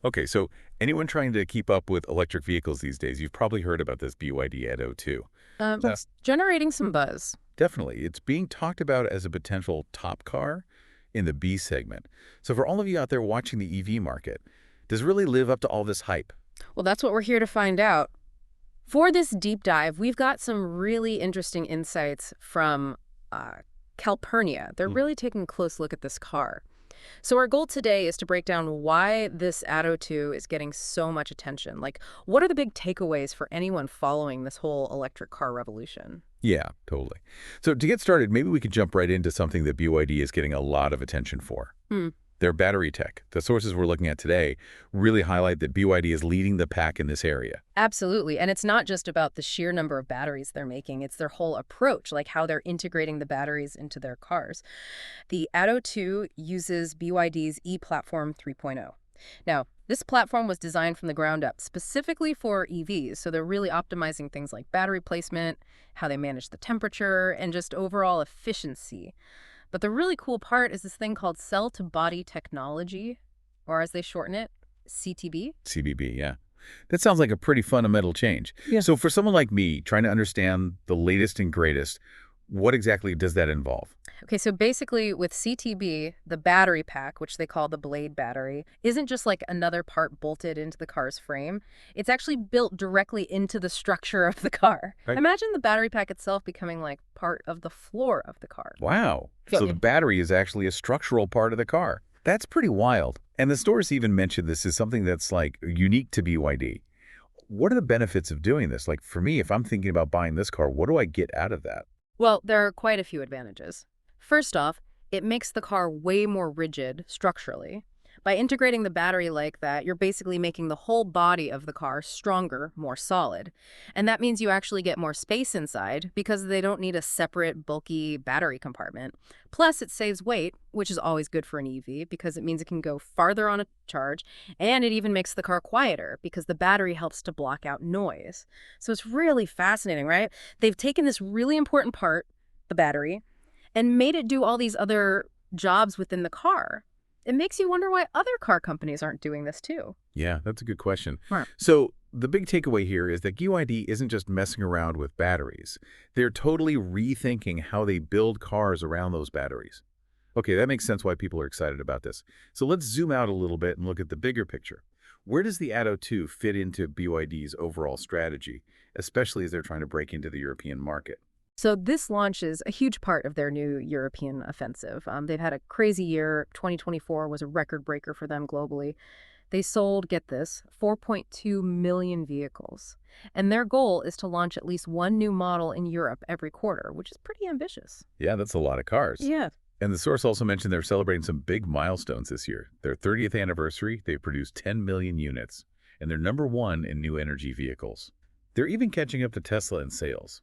Okay, so anyone trying to keep up with electric vehicles these days, you've probably heard about this BYD Atto too. Now, It's generating some buzz. definitely, it's being talked about as a potential top car in the B segment. So for all of you out there watching the EV market, does it really live up to all this hype? Well, that's what we're here to find out. For this deep dive, we've got some really interesting insights from uh, Calpurnia. They're Hmm. really taking a close look at this car. So our goal today is to break down why this Atto 2 is getting so much attention. Like, what are the big takeaways for anyone following this whole electric car revolution? Yeah, totally. So to get started, maybe we could jump right into something that BYD is getting a lot of attention for. Hmm. Their battery tech. The sources we're looking at today really highlight that BYD is leading the pack in this area. Absolutely. And it's not just about the sheer number of batteries they're making, it's their whole approach, like how they're integrating the batteries into their cars. The Atto 2 uses BYD's e-Platform 3.0. Now, this platform was designed from the ground up specifically for EVs, so they're really optimizing things like battery placement, how they manage the temperature, and just overall efficiency. But the really cool part is this thing called cell-to-body technology, or as they shorten it, CTB. CBB, yeah. That sounds like a pretty fundamental change. Yeah. So for someone like me trying to understand the latest and greatest, what exactly does that involve? Okay, so basically with CTB, the battery pack, which they call the blade battery, isn't just like another part bolted into the car's frame. It's actually built directly into the structure of the car. Right. Imagine the battery pack itself becoming like part of the floor of the car. Wow. So So the battery is actually a structural part of the car. That's pretty wild. And the stores even mentioned this is something that's like unique to BYD. What are the benefits of doing this? Like for me, if I'm thinking about buying this car, what do I get out of that? Well, there are quite a few advantages. First off, it makes the car way more rigid structurally. By integrating the battery like that, you're basically making the whole body of the car stronger, more solid. And that means you actually get more space inside because they don't need a separate, bulky battery compartment. Plus, it saves weight, which is always good for an EV because it means it can go farther on a charge, and it even makes the car quieter because the battery helps to block out noise. So it's really fascinating, right? They've taken this really important part, the battery, and made it do all these other jobs within the car. It makes you wonder why other car companies aren't doing this too. Yeah, that's a good question. Right. So the big takeaway here is that BYD isn't just messing around with batteries. They're totally rethinking how they build cars around those batteries. Okay, that makes sense why people are excited about this. So let's zoom out a little bit and look at the bigger picture. Where does the Atto 2 fit into BYD's overall strategy, especially as they're trying to break into the European market? So this launch is a huge part of their new European offensive. They've had a crazy year. 2024 was a record breaker for them globally. They sold, get this, 4.2 million vehicles. And their goal is to launch at least one new model in Europe every quarter, which is pretty ambitious. Yeah, that's a lot of cars. Yeah. And the source also mentioned they're celebrating some big milestones this year. Their 30th anniversary, they produced 10 million units, and they're number one in new energy vehicles. They're even catching up to Tesla in sales.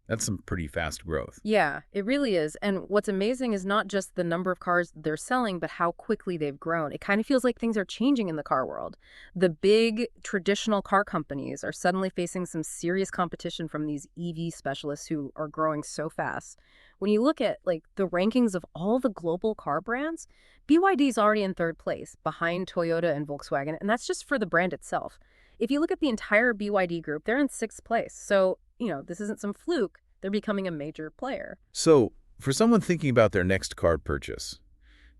That's some pretty fast growth. Yeah, it really is. And what's amazing is not just the number of cars they're selling, but how quickly they've grown. It kind of feels like things are changing in the car world. The big traditional car companies are suddenly facing some serious competition from these EV specialists who are growing so fast. When you look at like the rankings of all the global car brands, BYD is already in third place behind Toyota and Volkswagen, and that's just for the brand itself. If you look at the entire BYD group, they're in sixth place. So, this isn't some fluke. They're becoming a major player. So, for someone thinking about their next car purchase,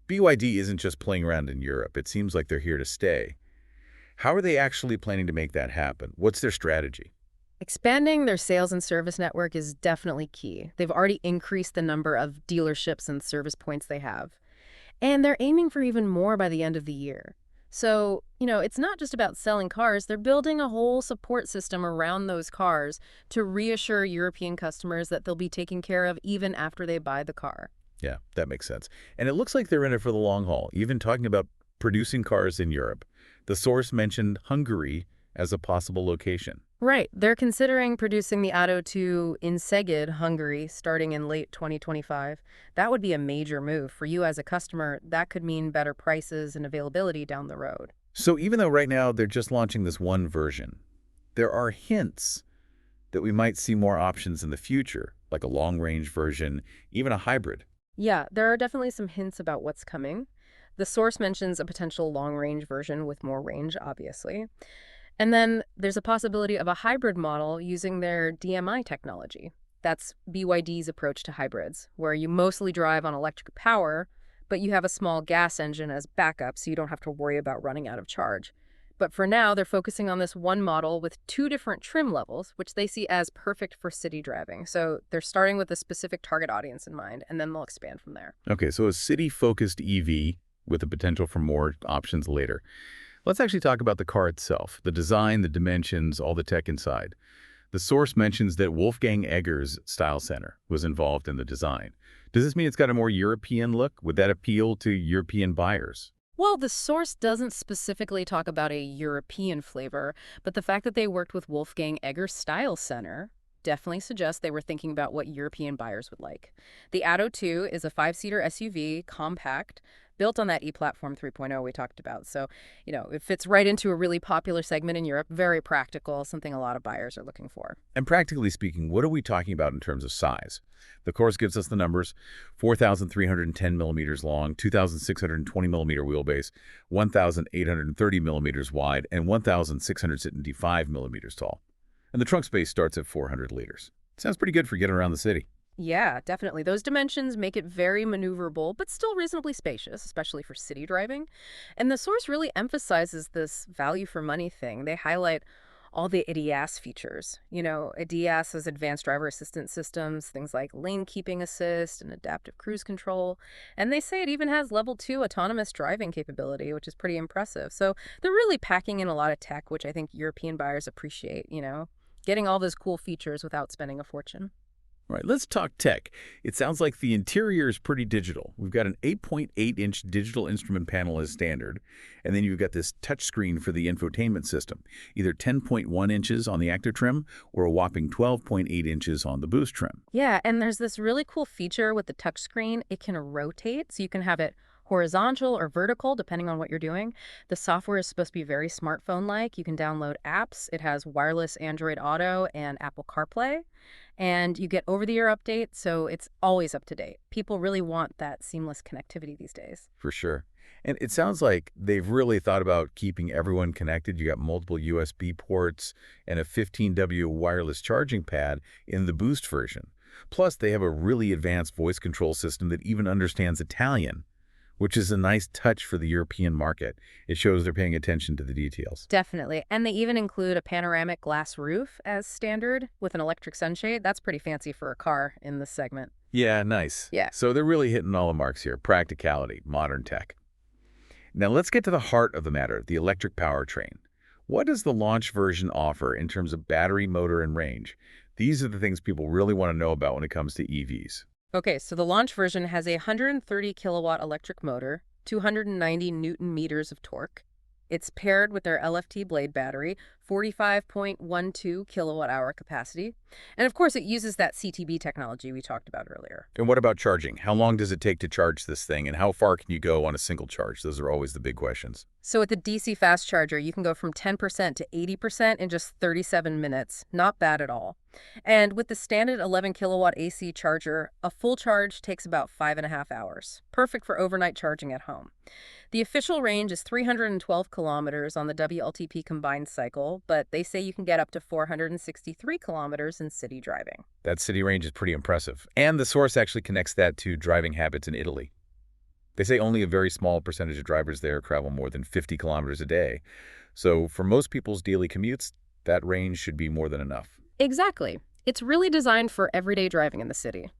BYD isn't just playing around in Europe. It seems like they're here to stay. How are they actually planning to make that happen? What's their strategy? Expanding their sales and service network is definitely key. They've already increased the number of dealerships and service points they have. And they're aiming for even more by the end of the year. So, it's not just about selling cars. They're building a whole support system around those cars to reassure European customers that they'll be taken care of even after they buy the car. Yeah, that makes sense. And it looks like they're in it for the long haul, even talking about producing cars in Europe. The source mentioned Hungary as a possible location. Right. They're considering producing the Atto 2 in Szeged, Hungary, starting in late 2025. That would be a major move. For you as a customer, that could mean better prices and availability down the road. So even though right now they're just launching this one version, there are hints that we might see more options in the future, like a long-range version, even a hybrid. Yeah, there are definitely some hints about what's coming. The source mentions a potential long-range version with more range, obviously. And then there's a possibility of a hybrid model using their DMI technology. That's BYD's approach to hybrids, where you mostly drive on electric power, but you have a small gas engine as backup so you don't have to worry about running out of charge. But for now, they're focusing on this one model with two different trim levels, which they see as perfect for city driving. So they're starting with a specific target audience in mind, and then they'll expand from there. Okay, so a city-focused EV with the potential for more options later. Let's actually talk about the car itself, the design, the dimensions, all the tech inside. The source mentions that Wolfgang Egger's style center was involved in the design. Does this mean it's got a more European look? Would that appeal to European buyers? Well, the source doesn't specifically talk about a European flavor, but the fact that they worked with Wolfgang Egger Style Center definitely suggests they were thinking about what European buyers would like. The Atto 2 is a five-seater SUV, compact, built on that e-Platform 3.0 we talked about. So, it fits right into a really popular segment in Europe, very practical, something a lot of buyers are looking for. And practically speaking, what are we talking about in terms of size? The course gives us the numbers: 4,310 millimeters long, 2,620 millimeter wheelbase, 1,830 millimeters wide, and 1,675 millimeters tall. And the trunk space starts at 400 liters. Sounds pretty good for getting around the city. Yeah, definitely. Those dimensions make it very maneuverable, but still reasonably spacious, especially for city driving. And the source really emphasizes this value for money thing. They highlight all the ADAS features. ADAS has advanced driver assistance systems, things like lane keeping assist and adaptive cruise control. And they say it even has level 2 autonomous driving capability, which is pretty impressive. So they're really packing in a lot of tech, which I think European buyers appreciate, getting all those cool features without spending a fortune. All right, let's talk tech. It sounds like the interior is pretty digital. We've got an 8.8-inch digital instrument panel as standard, and then you've got this touchscreen for the infotainment system, either 10.1 inches on the active trim or a whopping 12.8 inches on the boost trim. Yeah, and there's this really cool feature with the touchscreen. It can rotate, so you can have it horizontal or vertical, depending on what you're doing. The software is supposed to be very smartphone-like. You can download apps. It has wireless Android Auto and Apple CarPlay. And you get over-the-air updates, so it's always up to date. People really want that seamless connectivity these days. For sure. And it sounds like they've really thought about keeping everyone connected. You got multiple USB ports and a 15W wireless charging pad in the Boost version. Plus, they have a really advanced voice control system that even understands Italian, which is a nice touch for the European market. It shows they're paying attention to the details. Definitely. And they even include a panoramic glass roof as standard with an electric sunshade. That's pretty fancy for a car in this segment. Yeah, nice. Yeah. So they're really hitting all the marks here: practicality, modern tech. Now let's get to the heart of the matter, the electric powertrain. What does the launch version offer in terms of battery, motor, and range? These are the things people really want to know about when it comes to EVs. Okay, so the launch version has a 130 kilowatt electric motor, 290 newton meters of torque. It's paired with their LFP blade battery, 45.12 kilowatt hour capacity. And of course, it uses that CTB technology we talked about earlier. And what about charging? How long does it take to charge this thing, and how far can you go on a single charge? Those are always the big questions. So with the DC fast charger, you can go from 10% to 80% in just 37 minutes. Not bad at all. And with the standard 11 kilowatt AC charger, a full charge takes about 5.5 hours. Perfect for overnight charging at home. The official range is 312 kilometers on the WLTP combined cycle, but they say you can get up to 463 kilometers in city driving. That city range is pretty impressive. And the source actually connects that to driving habits in Italy. They say only a very small percentage of drivers there travel more than 50 kilometers a day. So for most people's daily commutes, that range should be more than enough. Exactly. It's really designed for everyday driving in the city.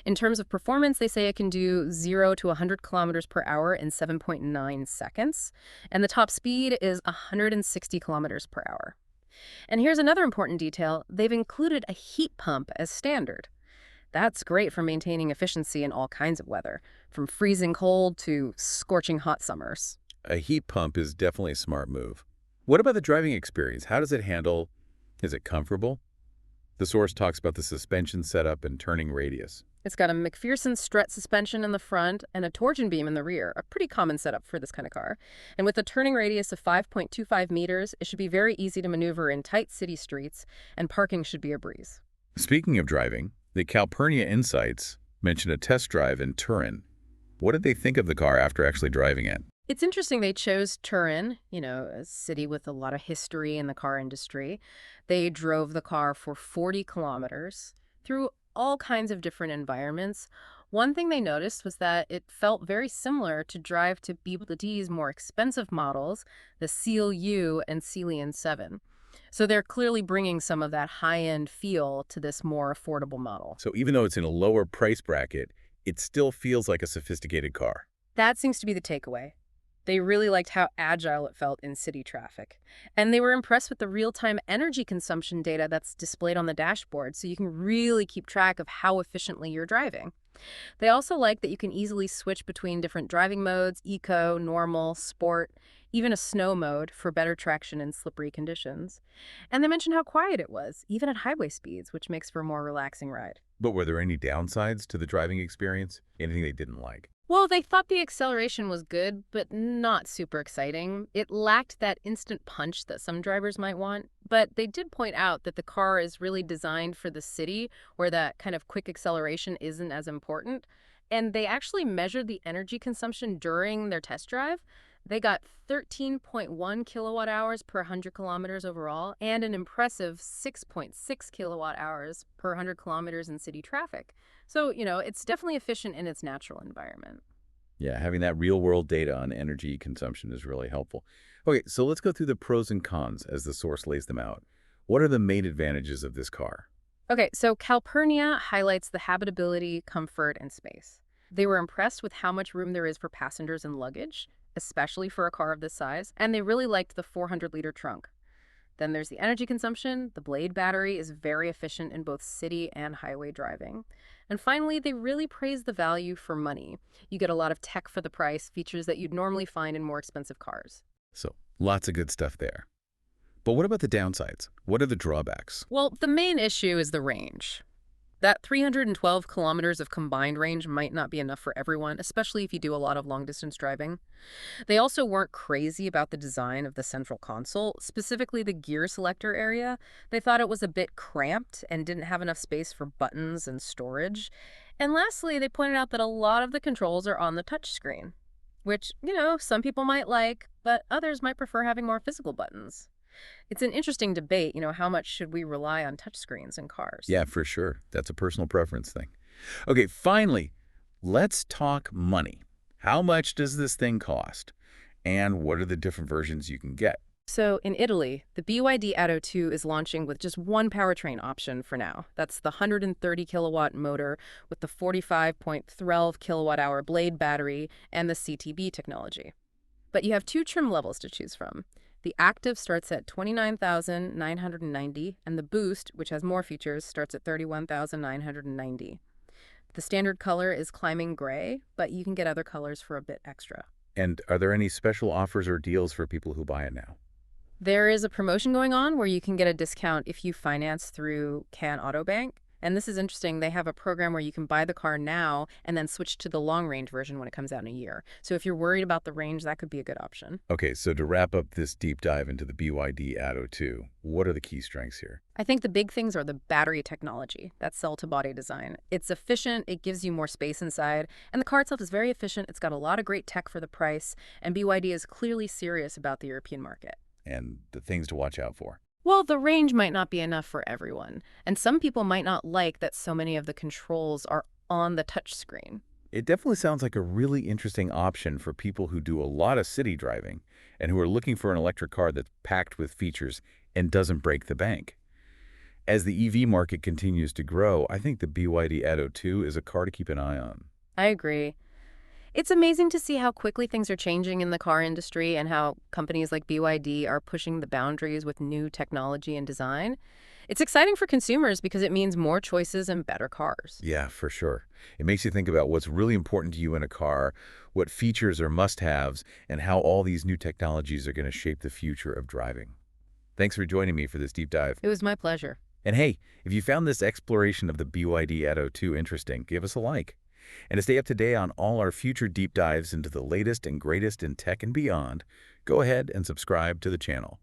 In terms of performance, they say it can do 0 to 100 kilometers per hour in 7.9 seconds, and the top speed is 160 kilometers per hour. And here's another important detail. They've included a heat pump as standard. That's great for maintaining efficiency in all kinds of weather, from freezing cold to scorching hot summers. A heat pump is definitely a smart move. What about the driving experience? How does it handle? Is it comfortable? The source talks about the suspension setup and turning radius. It's got a McPherson strut suspension in the front and a torsion beam in the rear, a pretty common setup for this kind of car. And with a turning radius of 5.25 meters, it should be very easy to maneuver in tight city streets, and parking should be a breeze. Speaking of driving, the Calpurnia Insights mention a test drive in Turin. What did they think of the car after actually driving it? It's interesting they chose Turin, a city with a lot of history in the car industry. They drove the car for 40 kilometers through all kinds of different environments. One thing they noticed was that it felt very similar to drive to BYD's more expensive models, the Seal U and Celian 7. So they're clearly bringing some of that high-end feel to this more affordable model. So even though it's in a lower price bracket, it still feels like a sophisticated car. That seems to be the takeaway. They really liked how agile it felt in city traffic. And they were impressed with the real-time energy consumption data that's displayed on the dashboard, so you can really keep track of how efficiently you're driving. They also like that you can easily switch between different driving modes, eco, normal, sport, even a snow mode for better traction in slippery conditions. And they mentioned how quiet it was, even at highway speeds, which makes for a more relaxing ride. But were there any downsides to the driving experience? Anything they didn't like? Well, they thought the acceleration was good, but not super exciting. It lacked that instant punch that some drivers might want, but they did point out that the car is really designed for the city where that kind of quick acceleration isn't as important. And they actually measured the energy consumption during their test drive. They got 13.1 kilowatt hours per 100 kilometers overall and an impressive 6.6 kilowatt hours per 100 kilometers in city traffic. So, it's definitely efficient in its natural environment. Yeah, having that real-world data on energy consumption is really helpful. Okay, so let's go through the pros and cons as the source lays them out. What are the main advantages of this car? Okay, so Calpurnia highlights the habitability, comfort, and space. They were impressed with how much room there is for passengers and luggage, especially for a car of this size, and they really liked the 400-liter trunk. Then there's the energy consumption. The Blade battery is very efficient in both city and highway driving. And finally, they really praise the value for money. You get a lot of tech for the price, features that you'd normally find in more expensive cars. So, lots of good stuff there. But what about the downsides? What are the drawbacks? Well, the main issue is the range. That 312 kilometers of combined range might not be enough for everyone, especially if you do a lot of long-distance driving. They also weren't crazy about the design of the central console, specifically the gear selector area. They thought it was a bit cramped and didn't have enough space for buttons and storage. And lastly, they pointed out that a lot of the controls are on the touchscreen, which, some people might like, but others might prefer having more physical buttons. It's an interesting debate, how much should we rely on touchscreens in cars? Yeah, for sure. That's a personal preference thing. Okay, finally, let's talk money. How much does this thing cost? And what are the different versions you can get? So in Italy, the BYD Atto 2 is launching with just one powertrain option for now. That's the 130 kilowatt motor with the 45.12 kilowatt hour Blade battery and the CTB technology. But you have two trim levels to choose from. The Active starts at $29,990, and the Boost, which has more features, starts at $31,990. The standard color is climbing gray, but you can get other colors for a bit extra. And are there any special offers or deals for people who buy it now? There is a promotion going on where you can get a discount if you finance through Can Auto Bank. And this is interesting. They have a program where you can buy the car now and then switch to the long-range version when it comes out in a year. So if you're worried about the range, that could be a good option. Okay, so to wrap up this deep dive into the BYD Atto 2, what are the key strengths here? I think the big things are the battery technology, that cell-to-body design. It's efficient, it gives you more space inside, and the car itself is very efficient. It's got a lot of great tech for the price, and BYD is clearly serious about the European market. And the things to watch out for? Well, the range might not be enough for everyone, and some people might not like that so many of the controls are on the touchscreen. It definitely sounds like a really interesting option for people who do a lot of city driving and who are looking for an electric car that's packed with features and doesn't break the bank. As the EV market continues to grow, I think the BYD Atto 2 is a car to keep an eye on. I agree. It's amazing to see how quickly things are changing in the car industry and how companies like BYD are pushing the boundaries with new technology and design. It's exciting for consumers because it means more choices and better cars. Yeah, for sure. It makes you think about what's really important to you in a car, what features are must-haves, and how all these new technologies are going to shape the future of driving. Thanks for joining me for this deep dive. It was my pleasure. And hey, if you found this exploration of the BYD Atto 2 interesting, give us a like. And to stay up to date on all our future deep dives into the latest and greatest in tech and beyond, go ahead and subscribe to the channel.